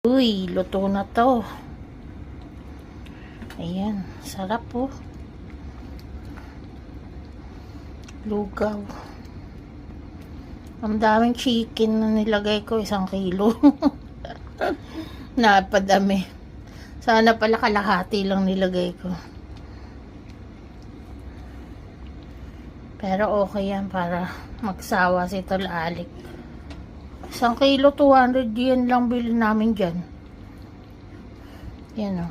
Uy, luto na to. Ayan, sarap po. Lugaw. Ang daming chicken na nilagay ko, 1 kilo. Napadami. Sana pala kalahati lang nilagay ko. Pero okay yan para magsawa si Tol Alik. 1 kilo, 200 yen lang bilhin namin dyan. Yan o.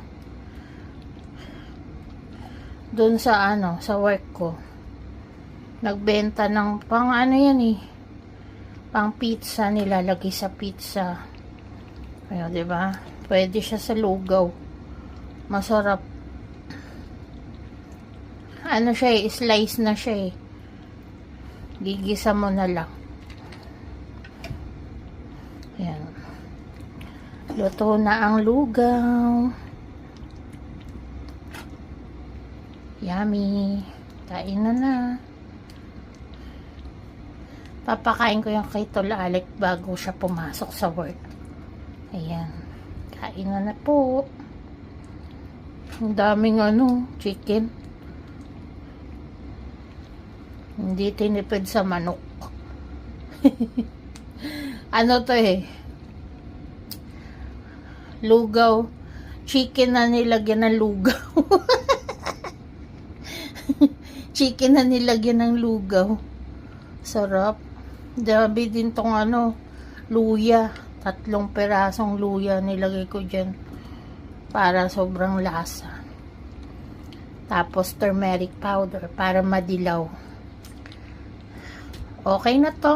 Doon sa sa work ko. Nagbenta ng pang yan eh. Pang pizza, nilalagay sa pizza. Ayun, 'di ba? Pwede siya sa lugaw. Masarap. Siya eh, slice na siya eh. Gigisa mo na lang. Ayan. Luto na ang lugaw. Yummy. Kain na. Papakain ko yung kay Tol Alik bago siya pumasok sa work. Ayan. Kain na po. Ang daming chicken. Hindi tinipid sa manok. To lugaw. Chicken na nilagyan ng lugaw. Chicken na nilagyan ng lugaw. Sarap. Dabi din tong luya. 3 perasong luya nilagay ko dyan. Para sobrang lasa. Tapos turmeric powder para madilaw. Okay na to.